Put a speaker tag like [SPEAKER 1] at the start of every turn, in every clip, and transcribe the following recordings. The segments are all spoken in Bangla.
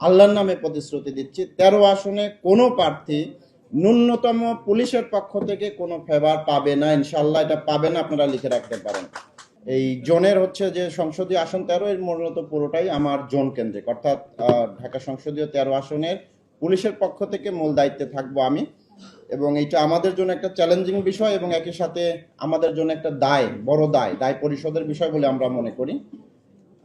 [SPEAKER 1] আল্লাহর নামে প্রতিশ্রুতি দিচ্ছি, 13 আসনে কোনো প্রার্থী ন্যূনতম পুলিশের পক্ষ থেকে কোনো ফেভার পাবে না, ইনশাল্লাহ এটা পাবে না, আপনারা লিখে রাখতে পারেন। এই জোনের হচ্ছে যে সংসদীয় আসন 13, এর মূলত পুরোটাই আমার জোন কেন্দ্রিক, অর্থাৎ ঢাকা সংসদীয় 13 আসনের পুলিশের পক্ষ থেকে মূল দায়িত্বে থাকবো আমি। এবং এটা আমাদের জন্য একটা চ্যালেঞ্জিং বিষয় এবং একই সাথে আমাদের জন্য একটা দায়, বড় দায় পরিশোধের বিষয় বলে আমরা মনে করি।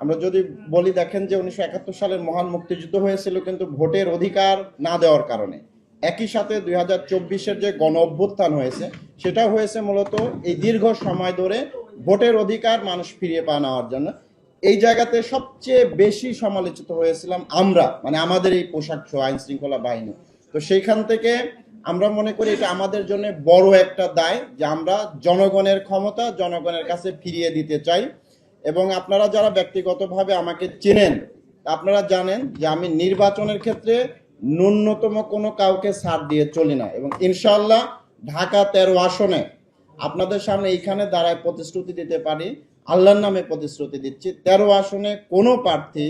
[SPEAKER 1] আমরা যদি বলি, দেখেন যে 1971 সালের মহান মুক্তিযুদ্ধ হয়েছিল কিন্তু ভোটের অধিকার না দেওয়ার কারণে। একই সাথে 2024-এর যে গণ অভ্যুত্থান হয়েছে, সেটা হয়েছে মূলত এই দীর্ঘ সময় ধরে ভোটের অধিকার মানুষ ফিরিয়ে পাওয়া নেওয়ার জন্য। এই জায়গাতে সবচেয়ে বেশি সমালোচিত হয়েছিলাম আমরা, মানে আমাদের এই পোশাক আইন শৃঙ্খলা বাহিনী। তো সেইখান থেকে আমরা মনে করি এটা আমাদের জন্য বড় একটা দায় যে আমরা জনগণের ক্ষমতা জনগণের কাছে ফিরিয়ে দিতে চাই। এবং আপনারা যারা ব্যক্তিগতভাবে আমাকে চেনেন, আপনারা জানেন যে আমি নির্বাচনের ক্ষেত্রে ন্যূনতম কোনো কাউকে ছাড় দিয়ে চলি না। এবং ইনশাআল্লাহ ঢাকা 13 আসনে আপনাদের সামনে এইখানে দাঁড়ায় প্রতিশ্রুতি দিতে পারি, আল্লাহর নামে প্রতিশ্রুতি দিচ্ছি, 13 আসনে কোনো প্রার্থী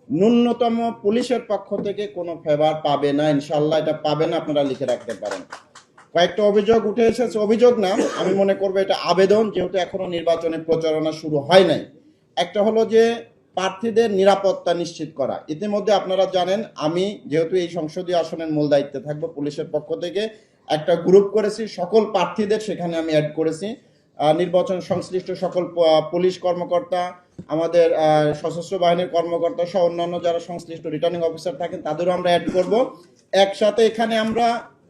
[SPEAKER 1] ন্যূনতম পুলিশের পক্ষ থেকে কোনো ফেভার পাবে না, ইনশাআল্লাহ এটা পাবে না, আপনারা লিখে রাখতে পারেন। কয়েকটা অভিযোগ উঠে এসেছে, অভিযোগ না, আমি মনে করবো এটা আবেদন, যেহেতু এখনো নির্বাচনের প্রচারণা শুরু হয় নাই। একটা হলো যে প্রার্থীদের নিরাপত্তা নিশ্চিত করা। ইতিমধ্যে আপনারা জানেন আমি যেহেতু এই সংসদীয় আসনের মূল দায়িত্বে থাকবো, পুলিশের পক্ষ থেকে একটা গ্রুপ করেছি, সকল প্রার্থীদের সেখানে আমি অ্যাড করেছি। নির্বাচন সংশ্লিষ্ট সকল পুলিশ কর্মকর্তা, আমাদের সশস্ত্র বাহিনীর কর্মকর্তা সহ অন্যান্য যারা সংশ্লিষ্ট রিটার্নিং অফিসার থাকেন তাদেরও আমরা অ্যাড করব। একসাথে এখানে আমরা,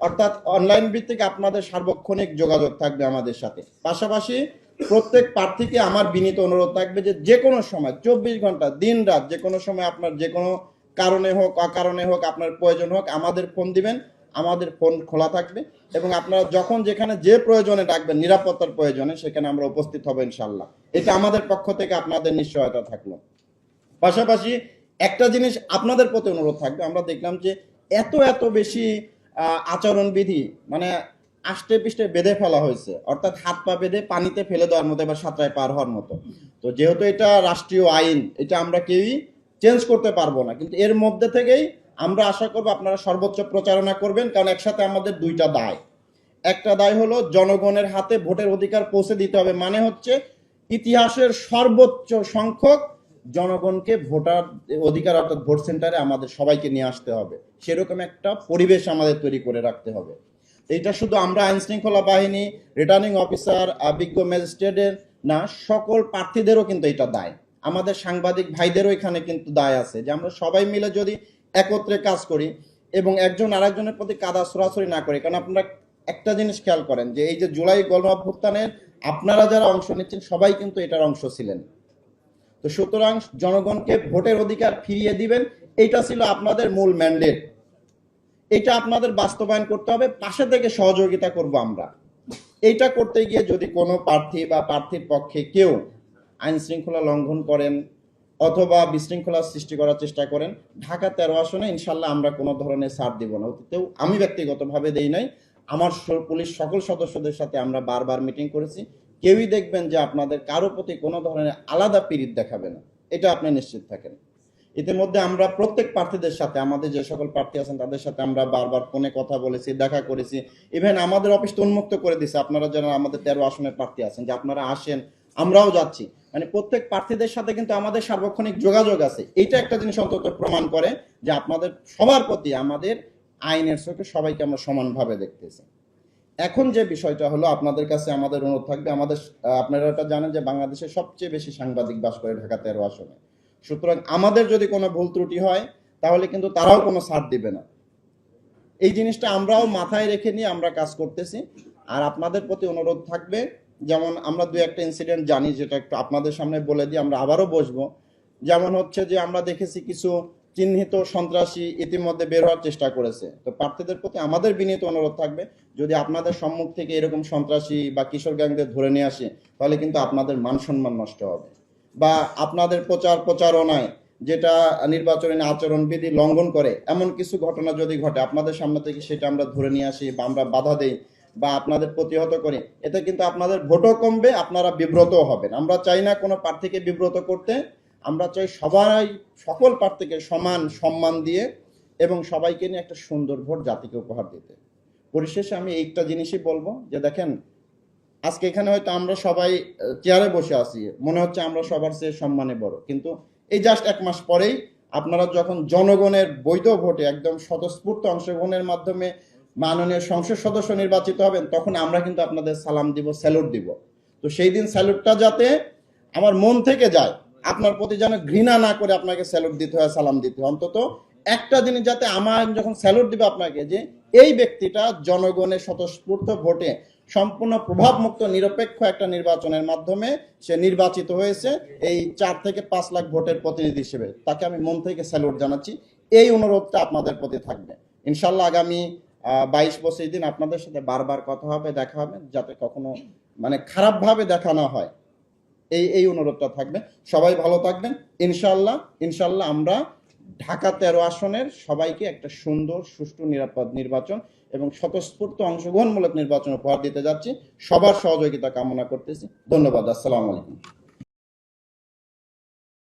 [SPEAKER 1] অর্থাৎ অনলাইন ভিত্তিক আপনাদের সার্বক্ষণিক যোগাযোগ থাকবে আমাদের সাথে। পাশাপাশি প্রত্যেক প্রার্থীকে আমার বিনীত অনুরোধ থাকবে যে যে কোনো সময় 24 ঘন্টা দিন রাত যে কোনো সময় আপনার যে কোনো কারণে হোক অকারণে হোক আপনার প্রয়োজন হোক আমাদের ফোন দিবেন, আমাদের ফোন খোলা থাকবে এবং আপনারা যখন যেখানে যে প্রয়োজনে ডাকবেন, নিরাপত্তার প্রয়োজনে, সেখানে আমরা উপস্থিত হব ইনশাল্লাহ। এটা আমাদের পক্ষ থেকে আপনাদের নিশ্চয়তা থাকলো। পাশাপাশি একটা জিনিস আপনাদের প্রতি অনুরোধ থাকবে, আমরা দেখলাম যে এত বেশি আচরণবিধি মানে আষ্টে পৃষ্ঠে বেঁধে ফেলা হয়েছে, অর্থাৎ হাত পা বেঁধে পানিতে ফেলে দেওয়ার মতো, এবার সাঁতরায় পার হওয়ার মতো। তো যেহেতু এটা রাষ্ট্রীয় আইন, এটা আমরা কেউই চেঞ্জ করতে পারবো না, কিন্তু এর মধ্যে থেকেই আমরা আশা করবো আপনারা সর্বোচ্চ প্রচারণা করবেন, কারণ একসাথে আমাদের দুইটা দায়। একটা দায় হলো জনগণের হাতে ভোটের অধিকার পৌঁছে দিতে হবে, মানে হচ্ছে ইতিহাসের সর্বোচ্চ সংখ্যক জনগণকে ভোটার অধিকার অর্থাৎ ভোট সেন্টারে আমাদের সবাইকে নিয়ে আসতে হবে, সেরকম একটা পরিবেশ আমাদের তৈরি করে রাখতে হবে। এটা শুধু আমরা আইন শৃঙ্খলা বাহিনী, রিটার্নিং অফিসার, বিজ্ঞ ম্যাজিস্ট্রেটের না, সকল প্রার্থীদেরও কিন্তু এটা দায়। আমাদের সাংবাদিক ভাইদেরও এখানে কিন্তু দায় আছে যে আমরা সবাই মিলে যদি একত্রে কাজ করি এবং একজন আরেকজনের প্রতি কাদা সরাসরি না করি। কারণ আপনারা একটা জিনিস খেয়াল করেন যে এই যে জুলাই গণ অভ্যুত্থানের আপনারা যারা অংশ নিচ্ছেন সবাই কিন্তু এটার অংশ ছিলেন। তো সুতরাং জনগণকে ভোটের অধিকার ফিরিয়ে দিবেন, এটা ছিল আপনাদের মূল ম্যান্ডেট। এটা আপনাদের বাস্তবায়ন করতে হবে, পাশে থেকে সহযোগিতা করব আমরা। এইটা করতে গিয়ে যদি কোনো প্রার্থী বা প্রার্থীর পক্ষে কেউ আইন শৃঙ্খলা লঙ্ঘন করেন অথবা বিশৃঙ্খলা সৃষ্টি করার চেষ্টা করেন, ঢাকা 13 আসনে ইনশাল্লাহ আমরা কোনো ধরনের ছাড় দিব না। অতীতেও আমি ব্যক্তিগতভাবে দেই নাই, আমার পুলিশ সকল সদস্যদের সাথে আমরা বারবার মিটিং করেছি, কেউই দেখবেন যে আপনাদের কারো প্রতি কোনো ধরনের আলাদা পীড়িত দেখাবে না, এটা আপনি নিশ্চিত থাকেন। ইতিমধ্যে আমরা প্রত্যেক প্রার্থীদের সাথে, আমাদের যে সকল প্রার্থী আছেন তাদের সাথে আমরা বারবার ফোনে কথা বলেছি, দেখা করেছি, ইভেন আমাদের অফিস উন্মুক্ত করে দিছে আপনারা যারা আমাদের 13 আসনের প্রার্থী আছেন যে আপনারা আসেন, আমরাও যাচ্ছি। মানে প্রত্যেক প্রার্থীদের সাথে কিন্তু আমাদের সার্বক্ষণিক যোগাযোগ আছে। এইটা একটা জিনিস অন্তত প্রমাণ করে যে আপনাদের সবার প্রতি আমাদের আইনের চোখে সবাইকে আমরা সমানভাবে দেখতেছি। এখন যে বিষয়টা হলো, আপনাদের কাছে আমাদের অনুরোধ থাকবে, আমাদের আপনারা এটা জানেন যে বাংলাদেশের সবচেয়ে বেশি সাংবাদিক বাস করে ঢাকা 13 আসনে। সুতরাং আমাদের যদি কোনো ভুল ত্রুটি হয় তাহলে কিন্তু তারাও কোনো ছাড় দিবে না। এই জিনিসটা আমরাও মাথায় রেখে নিয়ে আমরা কাজ করতেছি। আর আপনাদের প্রতি অনুরোধ থাকবে, যেমন আমরা দু একটা ইনসিডেন্ট জানি যেটা একটু আপনাদের সামনে বলে দিয়ে আমরা আবারও বসবো। যেমন হচ্ছে যে আমরা দেখেছি কিছু চিহ্নিত সন্ত্রাসী ইতিমধ্যে বের হওয়ার চেষ্টা করেছে। তো প্রার্থীদের প্রতি আমাদের বিনীত অনুরোধ থাকবে, যদি আপনাদের সম্মুখ থেকে এরকম সন্ত্রাসী বা কিশোর গ্যাংদের ধরে নিয়ে আসে তাহলে কিন্তু আপনাদের মান সম্মান নষ্ট হবে, বা আপনাদের প্রচারণায় যেটা নির্বাচনী আচরণবিধি লঙ্ঘন করে এমন কিছু ঘটনা যদি ঘটে আপনাদের সামনে থেকে, সেটা আমরা ধরে নিয়ে আসি বা আমরা বাধা দেই বা আপনাদের প্রতিহত করি, এতে কিন্তু আপনাদের ভোটও কমবে, আপনারা বিব্রতও হবেন। আমরা চাই না কোনো প্রার্থীকে বিব্রত করতে, আমরা চাই সবাই সকল প্রার্থীকে সমান সম্মান দিয়ে এবং সবাইকে নিয়ে একটা সুন্দর ভোট জাতিকে উপহার দিতে। পরিশেষে আমি একটা জিনিসই বলবো যে দেখেন, আজকে এখানে হয়তো আমরা সবাই চেয়ারে বসে আছি, মনে হচ্ছে আমরা সবার চেয়ে সম্মানে বড়, কিন্তু এই জাস্ট 1 মাস পরেই আপনারা যখন জনগণের বৈধ ভোটে একদম স্বতঃস্ফূর্ত অংশগ্রহণের মাধ্যমে মাননীয় সংসদ সদস্য নির্বাচিত হবেন, তখন আমরা কিন্তু আপনাদের সালাম দিব, স্যালুট দিব। তো সেই দিন স্যালুটটা যাতে আমার মন থেকে যায়, আপনার প্রতি যেন ঘৃণা না করে আপনাকে স্যালুট দিতে হয়, সালাম দিতে হয়। অন্তত একটা জিনিস যাতে আমার যখন স্যালুট দিব আপনাকে, যে এই ব্যক্তিটা জনগণের স্বতঃস্ফূর্ত ভোটে সম্পূর্ণ প্রভাবমুক্ত নিরপেক্ষ একটা নির্বাচনের মাধ্যমে সে নির্বাচিত হয়েছে, এই 4 থেকে 5 লাখ ভোটের প্রতিনিধি হিসেবে তাকে আমি মন থেকে স্যালুট জানাচ্ছি। এই অনুরোধটা আপনাদের প্রতি থাকবে। ইনশাল্লাহ আগামী 22-25 দিন আপনাদের সাথে বারবার কথা হবে, দেখা হবে, যাতে কখনো মানে খারাপভাবে দেখা না হয়, এই অনুরোধটা থাকবে। সবাই ভালো থাকবেন। ইনশাল্লাহ ইনশাল্লাহ আমরা ঢাকা 13 আসনের সবাইকে একটা সুন্দর, সুষ্ঠু, নিরাপদ নির্বাচন এবং স্বতঃস্ফূর্ত অংশগ্রহণমূলক নির্বাচন উপহার দিতে যাচ্ছি। সবার সহযোগিতা কামনা করতেছি। ধন্যবাদ। আসসালামু আলাইকুম।